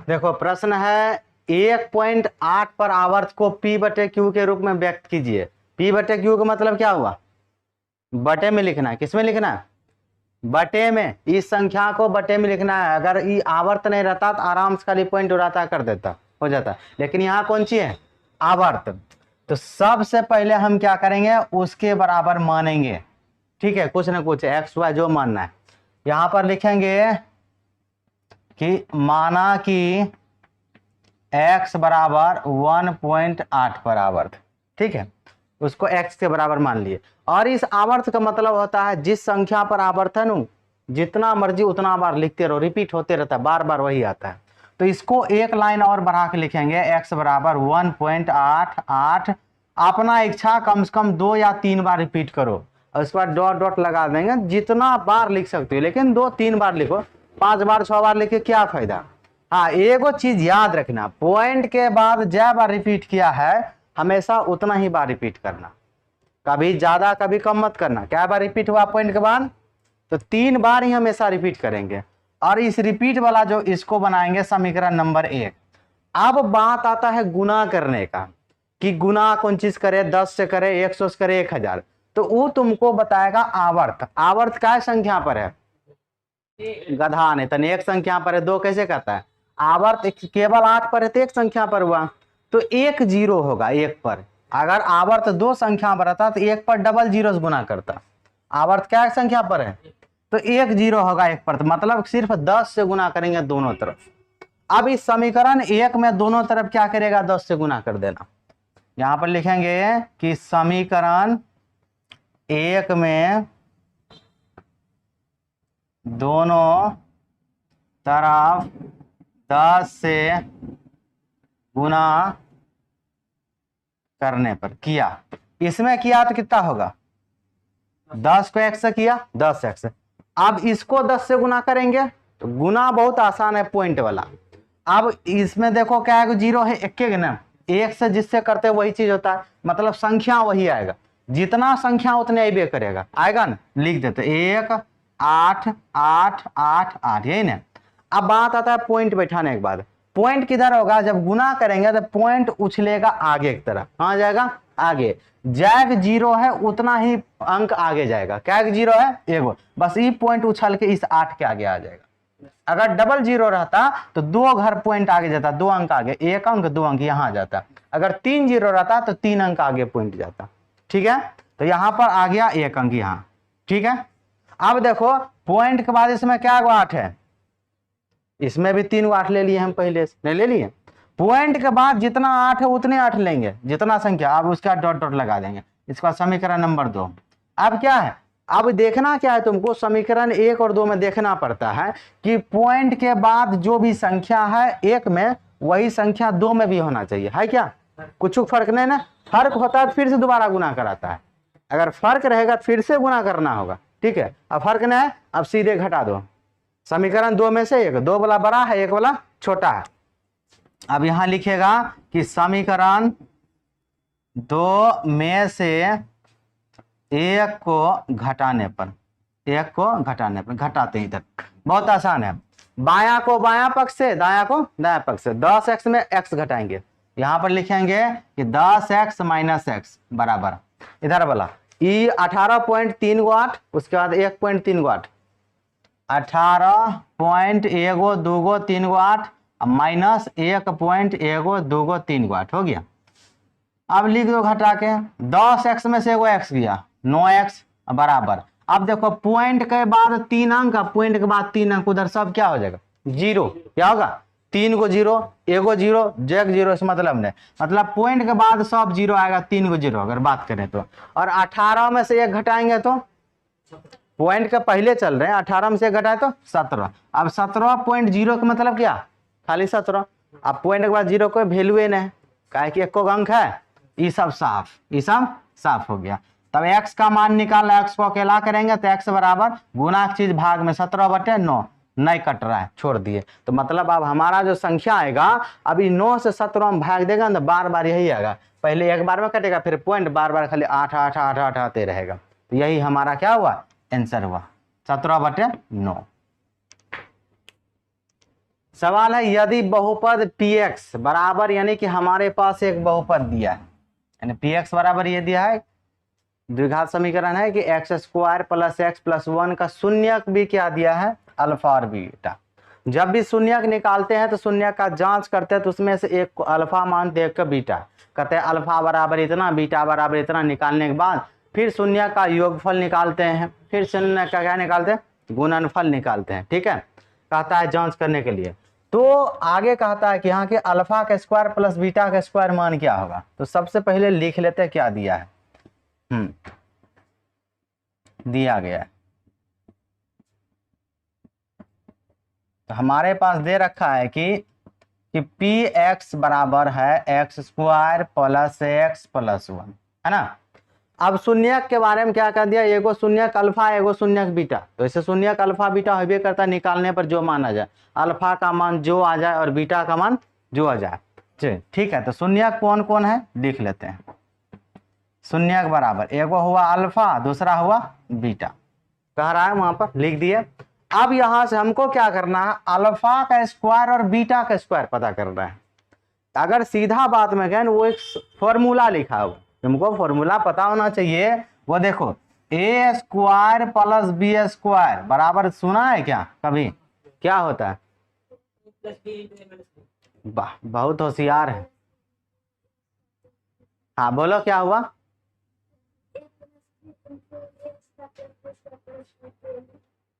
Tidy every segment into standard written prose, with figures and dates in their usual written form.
देखो प्रश्न है 1.8 पर आवर्त को P बटे Q के रूप में व्यक्त कीजिए। P बटे Q का मतलब क्या हुआ? बटे में लिखना है। किसमें लिखना है? बटे में। इस संख्या को बटे में लिखना है। अगर ये आवर्त नहीं रहता तो आराम से खाली पॉइंट उड़ाता कर देता, हो जाता, लेकिन यहाँ कौन सी है? आवर्त। तो सबसे पहले हम क्या करेंगे, उसके बराबर मानेंगे। ठीक है, कुछ ना कुछ एक्स वाई जो मानना है। यहां पर लिखेंगे कि माना कि x बराबर 1.8 पर आवर्त। ठीक है, उसको x के बराबर मान लिए। और इस आवर्त का मतलब होता है जिस संख्या पर आवर्त है ना, जितना मर्जी उतना बार लिखते रहो, रिपीट होते रहता है, बार बार वही आता है। तो इसको एक लाइन और बढ़ा के लिखेंगे, x बराबर 1.88। अपना इच्छा कम से कम 2 या 3 बार रिपीट करो और उसके बाद डॉट डॉट लगा देंगे। जितना बार लिख सकते हो, लेकिन 2-3 बार लिखो। 5 बार 6 बार लिखे क्या फायदा। हाँ, एगो चीज याद रखना, पॉइंट के बाद जय बार रिपीट किया है हमेशा उतना ही बार रिपीट करना, कभी ज्यादा कभी कम मत करना। क्या बार रिपीट हुआ पॉइंट के बाद? तो 3 बार ही हमेशा रिपीट करेंगे। और इस रिपीट वाला जो इसको बनाएंगे समीकरण नंबर 1। अब बात आता है गुना करने का, कि गुना कौन चीज करे, 10 से करे, 100 से करे, 1000। तो वो तुमको बताएगा आवर्त। आवर्त क्या संख्या पर है? गधा नहीं तन एक संख्या पर है, 2 कैसे कहता है? आवर्त केवल 8 पर है तो एक संख्या पर हुआ, तो 1 0 होगा 1 पर। अगर आवर्त 2 संख्या पर रहता तो 1 पर डबल 0 से गुना करता। आवर्त क्या संख्या पर है? तो 1 0 होगा 1 पर, तो मतलब सिर्फ 10 से गुना करेंगे दोनों तरफ। अब इस समीकरण 1 में दोनों तरफ क्या करेगा? 10 से गुना कर देना। यहां पर लिखेंगे कि समीकरण 1 में दोनों तरफ 10 से गुना करने पर किया। इसमें किया तो कितना होगा? 10 को 1 से किया, 10x। अब इसको 10 से गुना करेंगे तो गुना बहुत आसान है पॉइंट वाला। अब इसमें देखो क्या है, 0 है, एक ना, 1 से जिससे करते वही चीज होता है, मतलब संख्या वही आएगा। जितना संख्या उतने आइबे करेगा, आएगा ना। लिख देते 1 8 8 8 8, यही ना। अब बात आता है पॉइंट बैठाने के बाद। पॉइंट किधर होगा? जब गुना करेंगे तो पॉइंट उछलेगा आगे की तरफ। कहां जाएगा? आगे। जैग 0 है उतना ही अंक आगे जाएगा। क्या 0 है? एगो, बस ये पॉइंट उछल के इस 8 के आगे आ जाएगा। अगर डबल 0 रहता तो 2 घर पॉइंट आगे जाता, 2 अंक आगे, 1 अंक 2 अंक यहां जाता। अगर 3 0 रहता तो 3 अंक आगे पॉइंट जाता। ठीक है, तो यहां पर आ गया 1 अंक यहां। ठीक है, अब देखो पॉइंट के बाद इसमें क्या 8 है? इसमें भी 3 8 ले लिए हम, पहले से नहीं ले लिए। पॉइंट के बाद जितना 8 है उतने 8 लेंगे, जितना संख्या। अब उसका डॉट डॉट लगा देंगे। इसका समीकरण नंबर 2। अब क्या है? अब देखना क्या है तुमको, समीकरण 1 और 2 में देखना पड़ता है कि पॉइंट के बाद जो भी संख्या है 1 में, वही संख्या 2 में भी होना चाहिए, है क्या? कुछ फर्क नहीं ना। फर्क होता है फिर से दोबारा गुना कराता है। अगर फर्क रहेगा फिर से गुना करना होगा। ठीक है, अब फर्क नहीं है, अब सीधे घटा दो। समीकरण 2 में से 1, 2 वाला बड़ा है, 1 वाला छोटा है। अब यहां लिखेगा कि समीकरण 2 में से 1 को घटाने पर, 1 को घटाने पर, घटाते हैं इधर, बहुत आसान है। बायां को बायां पक्ष से, दायां को दायां पक्ष से। 10x में x घटाएंगे, यहां पर लिखेंगे कि 10x माइनस x बराबर इधर वाला ई 18.38, उसके बाद 1.38, 18.123 माइनस 1.123 हो गया। अब लिख दो घटा के, 10x में से एगो x गया, 9x बराबर। अब देखो पॉइंट के बाद 3 अंक, पॉइंट के बाद 3 अंक, उधर सब क्या हो जाएगा? 0। क्या होगा? 3 को 0, एगो 0, जैक 0, इस मतलब नहीं, मतलब पॉइंट के बाद सब 0 आएगा, 3 को 0 अगर बात करें तो। और 18 में से 1 घटाएंगे तो पॉइंट का पहले चल रहे हैं, 18 में से घटाए तो 17। अब 17.0 का मतलब क्या? खाली 17। अब पॉइंट के बाद 0 कोई वैल्यू नहीं, काहे कि 1 अंक है। ये सब साफ, ये सब साफ हो गया। तब x का मान निकालना, x को अकेला करेंगे तो x बराबर गुना की चीज भाग में 17/9, नहीं कट रहा है, छोड़ दिए। तो मतलब अब हमारा जो संख्या आएगा, अभी 9 से 17 में भाग देगा ना, बार बार यही आएगा। पहले एक बार में कटेगा, फिर पॉइंट बार बार खाली 8 8 8 8 आते रहेगा। तो यही हमारा क्या हुआ? आंसर हुआ 17/9। सवाल है यदि बहुपद px बराबर, यानी कि हमारे पास एक बहुपद दिया है, यानी px बराबर ये दिया है, द्विघात समीकरण है कि x square plus x plus 1 का शून्यक भी क्या दिया है, अल्फा और बीटा। जब भी शून्यक निकालते हैं तो शून्यक का जांच करते हैं, तो उसमें से एक को अल्फा मान देख कर बीटा कहते हैं, अल्फा बराबर इतना बीटा बराबर इतना निकालने के बाद फिर शून्य का योगफल निकालते हैं, फिर शून्य का क्या निकालते हैं, गुणनफल निकालते हैं। ठीक है, कहता है जांच करने के लिए। तो आगे कहता है कि यहाँ के अल्फा का स्क्वायर प्लस बीटा का स्क्वायर मान क्या होगा। तो सबसे पहले लिख लेते हैं क्या दिया है। दिया गया है, तो हमारे पास दे रखा है कि पी एक्स बराबर है x square plus x plus 1, है ना। अब शून्यक के बारे में क्या कर दिया, एगो शून्यक अल्फा एगो शून्यक बीटा, तो इसे शून्यक अल्फा बीटा होबे करता है, निकालने पर जो मान आ जाए, अल्फा का मान जो आ जाए और बीटा का मान जो आ जाए। ठीक है, तो शून्यक कौन कौन है लिख लेते हैं। शून्यक बराबर एगो हुआ अल्फा, दूसरा हुआ बीटा, कह रहा है वहां पर लिख दिए। अब यहां से हमको क्या करना है, अल्फा का स्क्वायर और बीटा का स्क्वायर पता करना है। अगर सीधा बात में कहें, वो एक फॉर्मूला लिखा हुआ, तुमको फॉर्मूला पता होना चाहिए। वो देखो, ए स्क्वायर प्लस बी स्क्वायर बराबर, सुना है क्या कभी, क्या होता है। वाह, बहुत होशियार है। हाँ बोलो क्या हुआ।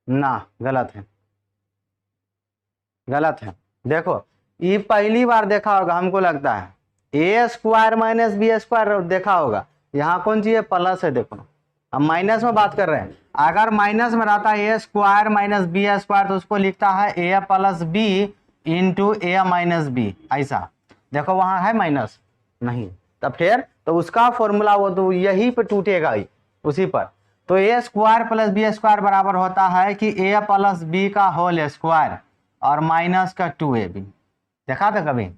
ना, गलत है, गलत है। देखो, ये पहली बार देखा होगा हमको लगता है, ए स्क्वायर माइनस बी स्क्वायर देखा होगा। यहाँ कौन चीज है, प्लस है। देखो, हम माइनस में बात कर रहे हैं। अगर माइनस में रहता है ए स्क्वायर माइनस बी स्क्वायर, तो उसको लिखता है ए प्लस बी इंटू ए माइनस बी, ऐसा। देखो वहां है माइनस नहीं, तब फिर तो उसका फॉर्मूला वो तो यही पे टूटेगा ही, उसी पर। तो ए स्क्वायर प्लस बी स्क्वायर बराबर होता है कि ए प्लस बी का होल स्क्वायर और माइनस का 2ab। देखा था कभी,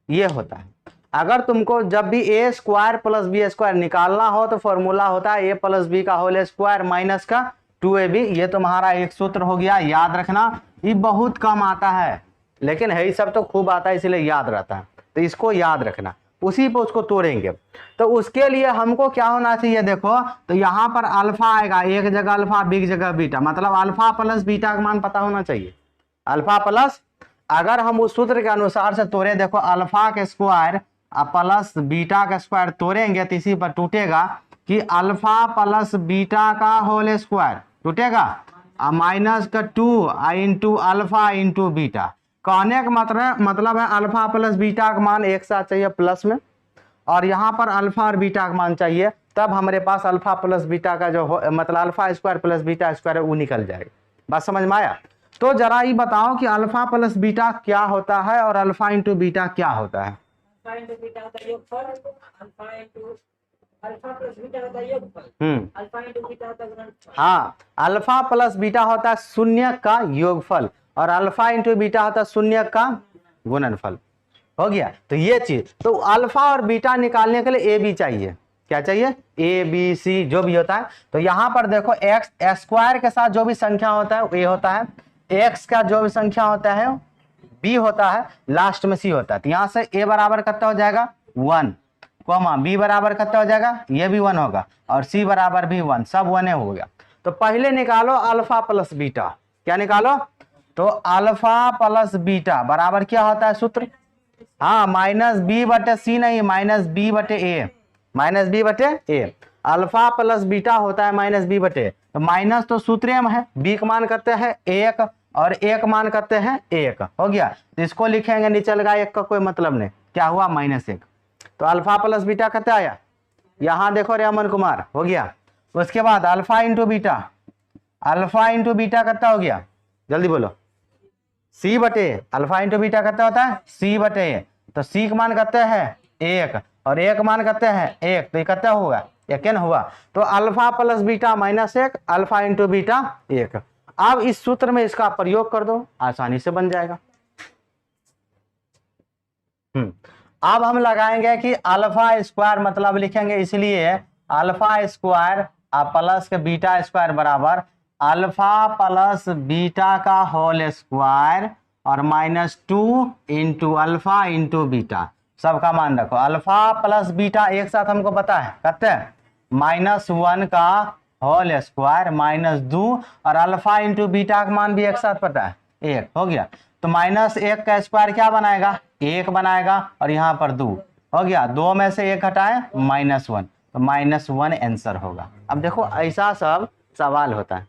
ये होता है। अगर तुमको जब भी ए स्क्वायर प्लस बी स्क्वायर निकालना हो तो फॉर्मूला होता है ए प्लस बी का होल स्क्वायर माइनस का 2ab। ये तुम्हारा एक सूत्र हो गया, याद रखना। ये बहुत कम आता है, लेकिन है सब तो खूब आता है, इसलिए याद रहता है। तो इसको याद रखना, उसी पे उसको तोड़ेंगे। तो उसके लिए हमको क्या होना चाहिए, देखो तो यहाँ पर अल्फा आएगा, एक जगह अल्फा बी की जगह बीटा, मतलब अल्फा प्लस बीटा का मान पता होना चाहिए। अल्फा प्लस, अगर हम उस सूत्र के अनुसार से तोड़े, देखो अल्फा के स्क्वायर प्लस बीटा का स्क्वायर तोड़ेंगे तो इसी पर टूटेगा कि अल्फा प्लस बीटा का होल स्क्वायर टूटेगा, माइनस का 2 इंटू अल्फा इंटू बीटा। कहने का मतलब है अल्फा प्लस बीटा का मान एक साथ चाहिए प्लस में, और यहाँ पर अल्फा और बीटा का मान चाहिए, तब हमारे पास अल्फा प्लस बीटा का जो मतलब alpha square plus beta square है वो निकल जाएगा। बात समझ में आया। तो जरा ये बताओ कि अल्फा प्लस बीटा क्या होता है और अल्फा इंटू बीटा क्या होता है। हाँ, अल्फा प्लस बीटा होता है शून्य का योगफल और अल्फा इंटू बीटा होता है शून्य का गुणनफल। हो गया। तो ये चीज, तो अल्फा और बीटा निकालने के लिए ए बी चाहिए। क्या चाहिए, ए बी सी जो भी होता है। तो यहाँ पर देखो एक्स स्क्वायर के साथ जो भी संख्या होता है ए होता है, एक्स का जो भी संख्या होता है बी होता है, लास्ट में सी होता है। तो यहाँ से ए बराबर कितना हो जाएगा 1, कॉमा बी बराबर कितना हो जाएगा, ये भी 1 होगा, और सी बराबर भी 1, सब 1 हो गया। तो पहले निकालो अल्फा प्लस बीटा। क्या निकालो, तो अल्फा प्लस बीटा बराबर क्या होता है सूत्र, हाँ माइनस बी बटे सी नहीं, माइनस बी बटे ए, माइनस बी बटे ए। अल्फा प्लस बीटा होता है माइनस बी बटे, तो माइनस तो सूत्र में है, बी का मान करते हैं 1 और एक मान करते हैं 1, हो गया। तो इसको लिखेंगे नीचे लगा 1 का कोई मतलब नहीं, क्या हुआ -1। तो अल्फा प्लस बीटा कितना आया, यहाँ देखो रे अमन कुमार, हो गया। उसके बाद alpha into beta, alpha into beta कितना हो गया, जल्दी बोलो, सी बटे, अल्फा इंटू बीटा कितना होता है सी बटे। तो सी का मान करते हैं 1 और एक मान करते हैं 1, तो ये कितना होगा 1 हुआ। तो alpha plus beta -1, alpha into beta 1। अब इस सूत्र में इसका प्रयोग कर दो, आसानी से बन जाएगा। अब हम लगाएंगे कि अल्फा स्क्वायर मतलब लिखेंगे, इसलिए अल्फा स्क्वायर प्लस के बीटा स्क्वायर बराबर अल्फा प्लस बीटा का होल स्क्वायर और -2 इंटू अल्फा इंटू बीटा, सबका मान रखो। अल्फा प्लस बीटा एक साथ हमको पता है कहते हैं -1 का होल स्क्वायर -2 और अल्फा इंटू बीटा का मान भी एक साथ पता है 1 हो गया। तो -1 का स्क्वायर क्या बनाएगा 1 बनाएगा और यहाँ पर 2 हो गया, 2 में से 1 हटाए -1, तो -1 आंसर होगा। अब देखो ऐसा सब सवाल होता है।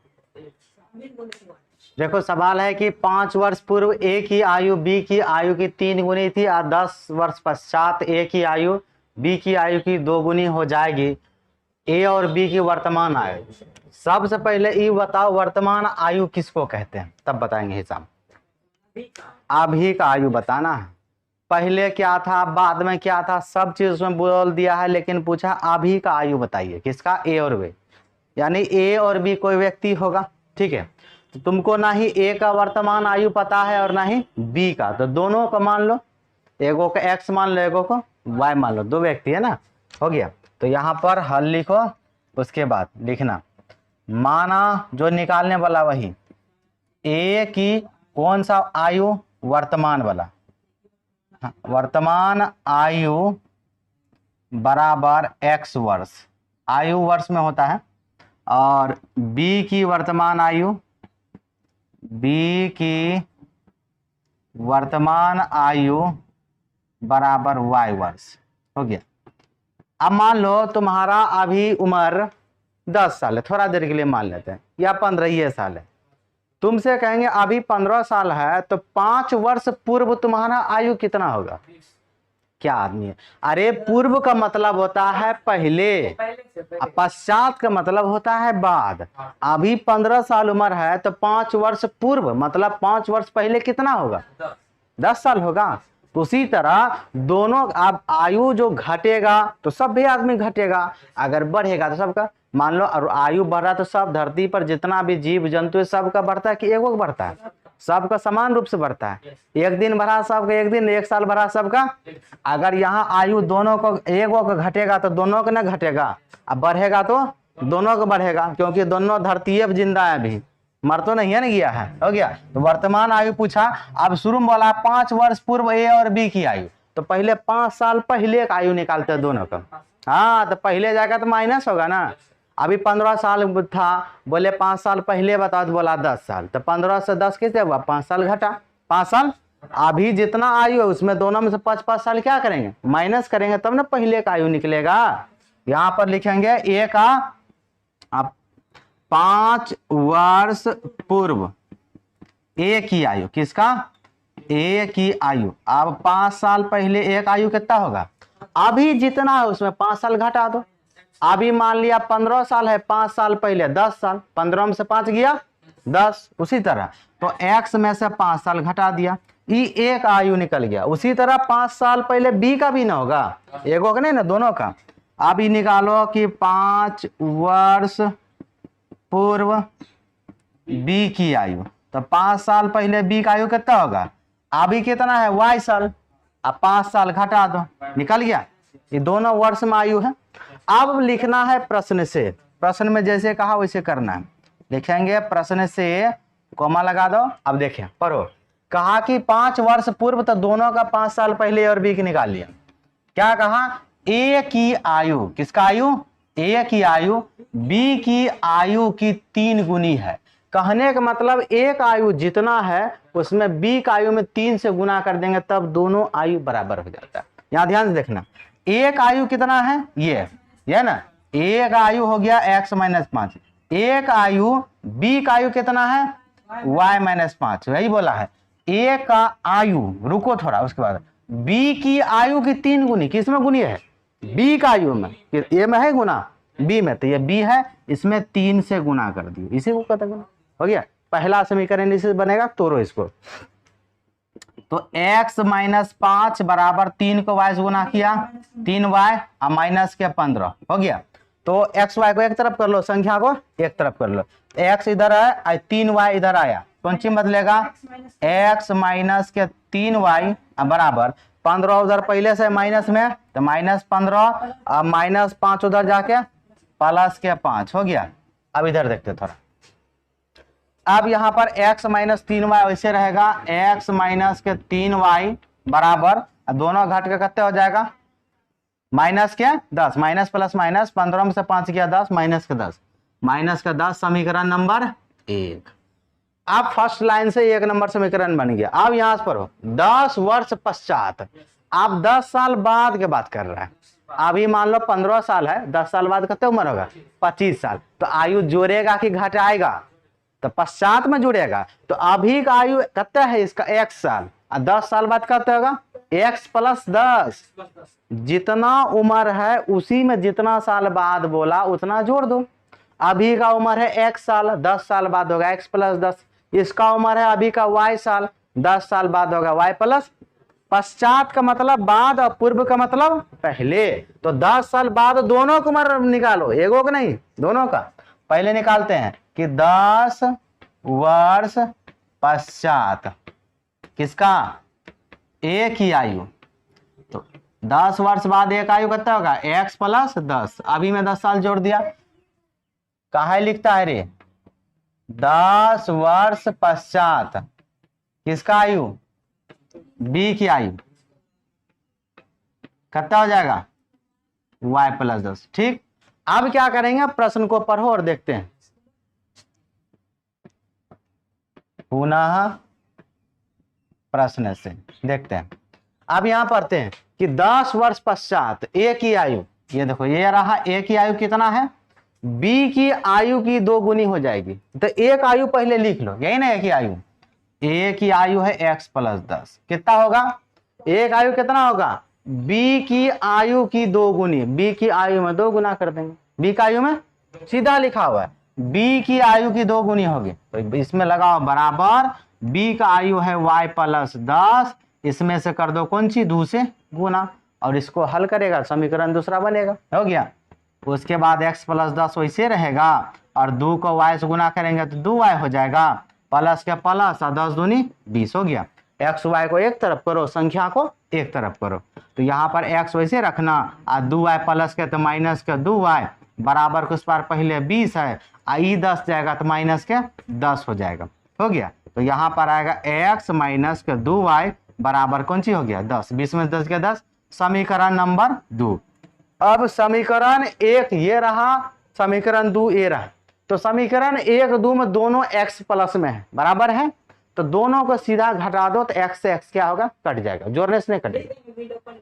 देखो सवाल है कि 5 वर्ष पूर्व ए की आयु बी की आयु की 3 गुनी थी और 10 वर्ष पश्चात ए की आयु बी की आयु की 2 गुनी हो जाएगी। ए और बी की वर्तमान आयु, सबसे पहले ये बताओ वर्तमान आयु किसको कहते हैं, तब बताएंगे हिसाब। अभी का आयु बताना है, पहले क्या था बाद में क्या था सब चीज उसमें बोल दिया है, लेकिन पूछा अभी का आयु बताइए किसका, ए और बी, यानी ए और बी कोई व्यक्ति होगा। ठीक है, तो तुमको ना ही ए का वर्तमान आयु पता है और ना ही बी का, तो दोनों को मान लो, एगो का एक्स मान लो एगो को वाई मान लो, दो व्यक्ति है ना, हो गया। तो यहाँ पर हल लिखो, उसके बाद लिखना माना जो निकालने वाला वही ए की कौन सा आयु वर्तमान वाला, वर्तमान आयु बराबर x वर्ष, आयु वर्ष में होता है, और b की वर्तमान आयु, b की वर्तमान आयु बराबर y वर्ष हो गया। अब मान लो तुम्हारा अभी उम्र 10 साल है, थोड़ा देर के लिए मान लेते हैं, या 15 साल है, तुमसे कहेंगे अभी 15 साल है, तो 5 वर्ष पूर्व तुम्हारा आयु कितना होगा। क्या आदमी है, अरे पूर्व का मतलब होता है पहले, पश्चात का मतलब होता है बाद। अभी 15 साल उम्र है तो 5 वर्ष पूर्व मतलब 5 वर्ष पहले कितना होगा 10 साल होगा। उसी तरह दोनों, अब आयु जो घटेगा तो सब भी आदमी घटेगा, अगर बढ़ेगा तो सबका, मान लो और आयु बढ़ा तो सब धरती पर जितना भी जीव जंतु है सबका बढ़ता है कि एगो का बढ़ता है, सबका समान रूप से बढ़ता है। एक दिन बढ़ा सबका, एक दिन, एक साल बढ़ा सबका। अगर यहाँ आयु दोनों को एगो का घटेगा तो दोनों का ना घटेगा, अब बढ़ेगा तो दोनों का बढ़ेगा, क्योंकि दोनों धरती अब जिंदा है, अभी मर तो नहीं है ना गया है, हो गया। तो वर्तमान आयु पूछा, अब शुरू में बोला 5 वर्ष पूर्व ए और बी की आयु, तो पहले 5 साल पहले का आयु निकालते हैं दोनों का। हाँ, तो पहले जाएगा तो माइनस होगा ना, अभी 15 साल था, बोले 5 साल पहले बता, तो बोला 10 साल, तो 15 से 10 कैसे हुआ, 5 साल घटा, 5 साल। अभी जितना आयु है उसमें दोनों में से 5-5 साल क्या करेंगे, माइनस करेंगे, तब ना पहले का आयु निकलेगा। यहाँ पर लिखेंगे ए का, अब 5 वर्ष पूर्व ए की आयु, किसका, ए की आयु। अब 5 साल पहले एक आयु कितना होगा, अभी जितना है उसमें 5 साल घटा दो। अभी मान लिया 15 साल है, 5 साल पहले 10 साल, 15 में से 5 गया 10, उसी तरह तो x में से 5 साल घटा दिया, ये एक आयु निकल गया। उसी तरह 5 साल पहले b का भी ना होगा, एगो का नहीं ना, दोनों का। अभी निकालो कि 5 वर्ष पूर्व b की आयु, तो 5 साल पहले b का आयु कितना होगा, अभी कितना है y साल, अब 5 साल घटा दो, निकल गया। ये दोनों वर्ष में आयु है। अब लिखना है प्रश्न से, प्रश्न में जैसे कहा वैसे करना है, लिखेंगे प्रश्न से कोमा लगा दो। अब देखें पढ़ो, कहा कि 5 वर्ष पूर्व, तो दोनों का 5 साल पहले और बी की निकाल लिया। क्या कहा, ए की आयु, किसका आयु, ए की आयु बी की आयु की 3 गुनी है। कहने का मतलब एक आयु जितना है उसमें बी का आयु में 3 से गुना कर देंगे, तब दोनों आयु बराबर हो जाता है। यहाँ ध्यान से देखना, एक आयु कितना है, ये ना, एक आयु हो गया x - 5, एक आयु b का आयु कितना है y - 5, वही बोला है। a का आयु, रुको थोड़ा, उसके बाद b की आयु की 3 गुनी, किसमें गुनी है, b का आयु में, a में है गुना b में, तो ये b है, इसमें 3 से गुना कर दिए, इसी को कहते गुना, हो गया। पहला समीकरण इसे बनेगा, तोड़ो इसको, तो x - 5 बराबर 3 को y से गुना किया, 3y और माइनस के 15 हो गया। तो x y को एक तरफ कर लो, संख्या को एक तरफ कर लो, x इधर है, 3y इधर आया, कौन सी बदलेगा, x माइनस के 3y बराबर 15 उधर पहले से माइनस में, तो -15 और -5 उधर जाके +5 हो गया। अब इधर देखते थोड़ा, अब यहाँ पर x माइनस 3y वैसे रहेगा, x माइनस के 3y बराबर, दोनों घट के कितने हो जाएगा, माइनस के 10, माइनस प्लस माइनस, 15 में से 5 गया 10, माइनस के 10, माइनस का 10 समीकरण नंबर 1। अब फर्स्ट लाइन से 1 नंबर समीकरण बन गया। अब यहां पर हो 10 वर्ष पश्चात, आप 10 साल बाद के बात कर रहा है। अभी मान लो 15 साल है, 10 साल बाद कितने उम्र होगा, 25 साल। तो आयु जोड़ेगा कि घटाएगा, तो पश्चात में जुड़ेगा। तो अभी का आयु कितना है इसका, 1 साल, और 10 साल बाद कितना होगा, x प्लस 10। जितना उम्र है उसी में जितना साल बाद बोला उतना जोड़ दो। अभी का उम्र है 1 साल, 10 साल बाद होगा x प्लस 10। इसका उम्र है अभी का y साल, 10 साल बाद होगा y प्लस। पश्चात का मतलब बाद और पूर्व का मतलब पहले। तो 10 साल बाद दोनों की उम्र निकालो, एगो का नहीं, दोनों का। पहले निकालते हैं कि 10 वर्ष पश्चात किसका, एक ही आयु। तो 10 वर्ष बाद एक आयु कितना होगा, x प्लस 10। अभी मैं 10 साल जोड़ दिया, काहे लिखता है रे, 10 वर्ष पश्चात किसका आयु, b की आयु, कितना हो जाएगा, y प्लस 10। ठीक, अब क्या करेंगे, प्रश्न को पढ़ो और देखते हैं। पुनः प्रश्न से देखते हैं। अब यहां पढ़ते हैं कि 10 वर्ष पश्चात एक ही आयु, ये देखो ये रहा, एक ही आयु कितना है, b की आयु की 2 गुनी हो जाएगी। तो एक आयु पहले लिख लो, यही ना, एक ही आयु, एक ही आयु है x प्लस 10। कितना होगा, एक आयु कितना होगा, b की आयु की 2 गुनी, b की आयु में 2 गुना कर देंगे, b की आयु में सीधा लिखा हुआ है, b की आयु की 2 गुनी होगी। तो इसमें लगाओ बराबर, b का आयु है y प्लस 10, इसमें से कर दो कौन सी, 2 से गुना, और इसको हल करेगा समीकरण दूसरा बनेगा, हो गया। उसके बाद x प्लस 10 वैसे रहेगा, और 2 को y से गुना करेंगे तो 2y हो जाएगा, प्लस के प्लस और 10 दूनी 20 हो गया। x y को एक तरफ करो, संख्या को एक तरफ करो। तो यहाँ पर x वैसे रखना, और 2y प्लस के तो माइनस के 2y बराबर कुछ बार पहले 20 है, आई 10 जाएगा तो माइनस के 10 हो जाएगा, हो गया। तो यहाँ पर आएगा x माइनस के 2y बराबर कौन सी हो गया, 10, 20 में 10 के 10, समीकरण नंबर 2। अब समीकरण 1 ये रहा, समीकरण 2 ये रहा। तो समीकरण 1 2 में दोनों x प्लस में है, बराबर है, तो दोनों को सीधा घटा दो तो x से x क्या होगा, कट जाएगा, जोड़ने से नहीं कटेगा।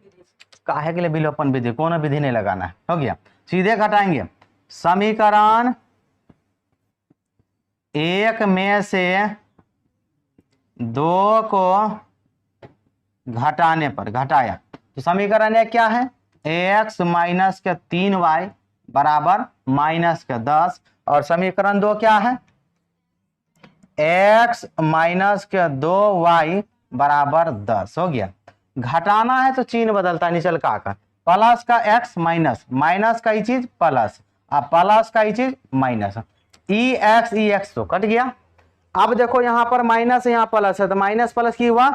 काहे के लिए विलोपन विधि, कोनो विधि नहीं लगाना है, हो गया, सीधे घटाएंगे। समीकरण 1 में से 2 को घटाने पर, घटाया तो समीकरण 1 क्या है, x माइनस के 3y बराबर माइनस के 10, और समीकरण 2 क्या है, x माइनस के 2y बराबर 10, हो गया। घटाना है तो चिन्ह बदलता है, निचल का आकर, प्लस का x माइनस, माइनस का ही चीज प्लस, अब प्लस का ही चीज माइनस, x तो कट गया। अब देखो यहाँ पर माइनस, यहाँ प्लस है, तो माइनस प्लस की हुआ,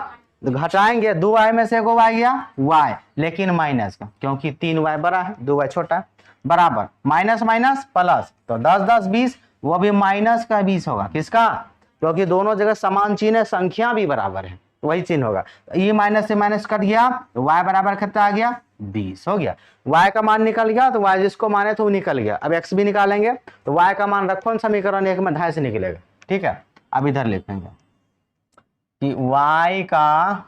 तो घटाएंगे, 2y में से एगो y गया y, लेकिन माइनस का, क्योंकि 3y बड़ा है 2y छोटा है, बराबर माइनस माइनस प्लस, तो 10 10 20, वो भी माइनस का 20 होगा, किसका, क्योंकि दोनों जगह समान चिन्ह है, संख्या भी बराबर है, वही चिन्ह होगा। ये माइनस से माइनस कट गया, तो y बराबर कितना आ गया, 20 हो गया। y का मान निकल गया, तो y जिसको माने तो वो निकल गया। अब x भी निकालेंगे, तो y का मान रखो समीकरण 1 में 2.5 से निकलेगा, ठीक है। अब इधर लिखेंगे कि y का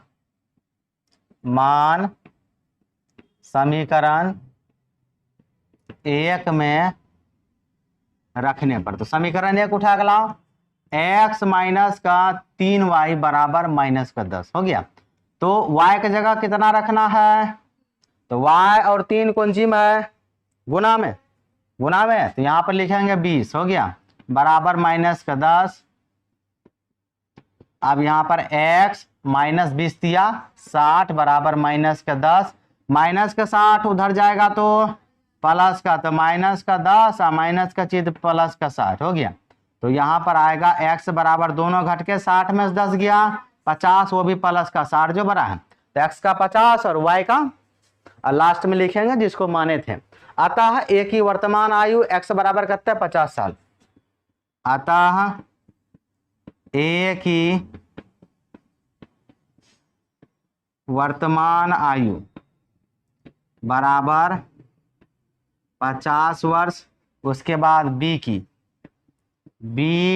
मान समीकरण 1 में रखने पर, तो समीकरण 1 उठा के लाओ, x माइनस का 3y बराबर माइनस का 10, हो गया। तो y की जगह कितना रखना है, तो y और 3 कौन सी में है, गुना में, गुना में, तो यहाँ पर लिखेंगे 20, हो गया, बराबर माइनस का 10। अब यहाँ पर x माइनस 20 दिया, 60 बराबर माइनस का 10, माइनस का 60 उधर जाएगा तो प्लस का, तो माइनस का 10 और माइनस का चीज प्लस का 60, हो गया। तो यहाँ पर आएगा x बराबर, दोनों घट के 60 में से 10 गया 50, वो भी प्लस का 60 जो बड़ा है, तो x का 50 और y का, और लास्ट में लिखेंगे जिसको माने थे। अतः एक ही वर्तमान आयु x बराबर करते हैं 50 साल, अतः ए की वर्तमान आयु बराबर 50 वर्ष। उसके बाद बी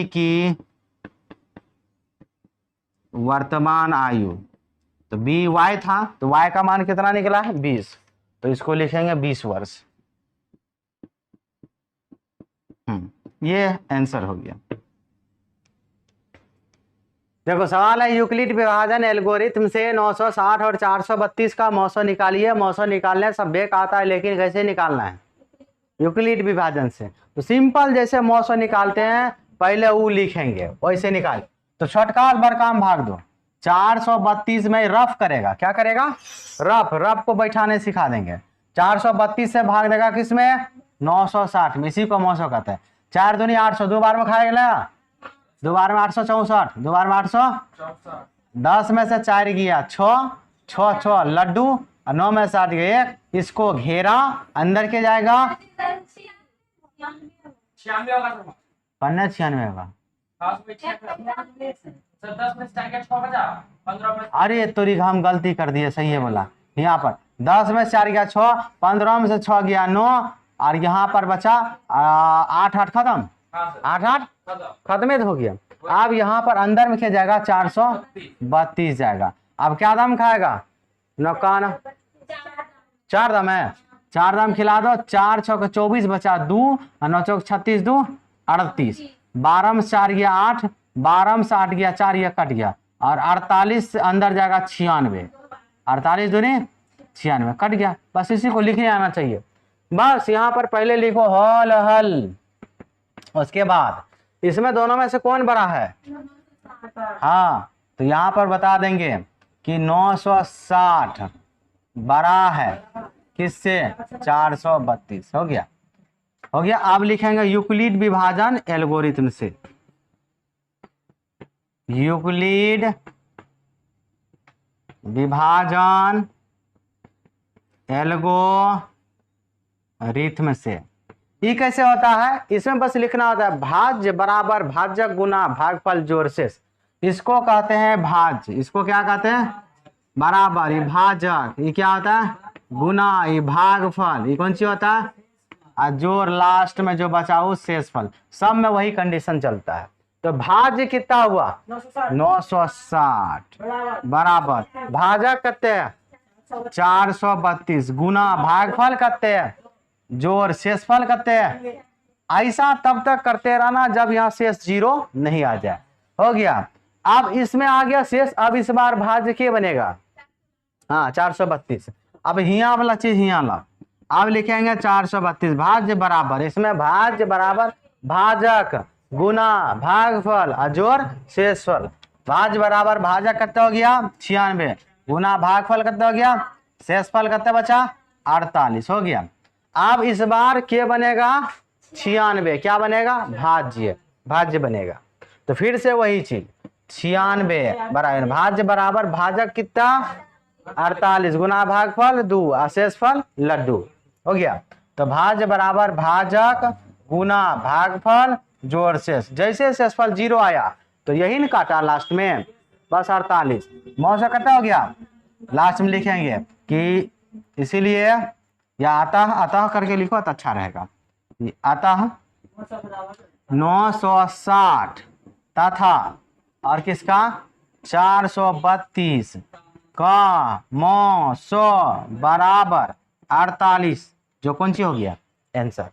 की वर्तमान आयु, तो बी वाई था, तो वाई का मान कितना निकला है 20, तो इसको लिखेंगे 20 वर्ष। ये आंसर हो गया। देखो सवाल है यूक्लिड विभाजन एल्गोरिथम से 960 और 432 का मौसो निकालिए। मौसो निकालने सब बेक आता है, लेकिन कैसे निकालना है? यूक्लिड विभाजन से। तो सिंपल जैसे मौसो निकालते हैं, पहले वो लिखेंगे वैसे निकाल। तो शॉर्टकट बरकाम भाग दो। 432 में रफ करेगा, क्या करेगा? रफ को बैठाने सिखा देंगे। 432 से भाग देगा किसमें? 960 में। इसी को मौसो कहते हैं। 4 दूनी 800, 2 बार में खाएगा, 2 बार में 864, 2 बार में 800, 10 में से 4 गया 6, 6 लड्डू, और 9 में से 8 गया 1। इसको घेरा, अंदर के जाएगा 96 होगा। अरे तोरी हम गलती कर दिए, सही है बोला। यहाँ पर 10 में से 4 गया 6, 15 में से 6 गया 9, और यहाँ पर बचा 8 खत्म, 8 खत्म हो गया। अब यहाँ पर अंदर में क्या जाएगा? 432 जाएगा। अब क्या दाम खाएगा? नौकान 4 दाम है, 4 दाम खिला दो। 4 6 24 बचा 2, और 9 चौक 36, 2 38, 12 में 4 गया 8, 12 में से 8 गया 4, ये कट गया, और 48 अंदर जाएगा 96, 48 दूनी 96 कट गया। बस इसी को लिखने आना चाहिए। बस यहाँ पर पहले लिखो हल, उसके बाद इसमें दोनों में से कौन बड़ा है? हाँ, तो यहाँ पर बता देंगे कि 960 बड़ा है किससे? 432। हो गया। अब लिखेंगे यूक्लिड विभाजन एल्गोरिथम से। यूक्लिड विभाजन एल्गोरिथम से। ये कैसे होता है? इसमें बस लिखना होता है भाज्य बराबर भाजक गुना भागफल जोड़ शेष। इसको कहते हैं भाज्य। इसको क्या कहते हैं? बराबर, ये भाजक, ये क्या होता है? गुना, ये भागफल, ये कौन सी होता है? और जोड़ लास्ट में जो बचा वो शेषफल। सब में वही कंडीशन चलता है। तो भाज्य कितना हुआ? 960 बराबर भाजक कितने हैं? 432 गुना भागफल कितने हैं? जोड़ शेषफल कितने हैं? ऐसा तब तक करते रहना जब यहाँ शेष 0 नहीं आ जाए। हो गया। अब इसमें आ गया शेष। अब इस बार भाज्य क्या बनेगा? हाँ 432। अब हिया वाला चीज हिया ला। अब लिखेंगे 432 भाज्य बराबर, इसमें भाज्य बराबर भाजक गुना भागफल और जोड़ शेषफल। भाज्य बराबर भाजक कितना हो गया? 96 गुना भागफल कितना हो गया? शेषफल कितना बचा? 48 हो गया। अब इस बार क्या बनेगा? 96। क्या बनेगा? भाज्य बनेगा। तो फिर से वही चीज 96 बराबर भाज्य बराबर भाजक कितना? 48 गुना भागफल 2 और शेषफल लड्डू। हो गया। तो भाज्य बराबर भाजक गुना भागफल जोड़ शेष। जैसे शेषफल 0 आया तो यही न काटा लास्ट में, बस 48। मौसा कितना हो गया? लास्ट में लिखेंगे कि इसीलिए या अतः करके लिखो तो अच्छा रहेगा। अतः 960 तथा और किसका? 432 का मौसो बराबर 48, जो कौन सी हो गया? आंसर।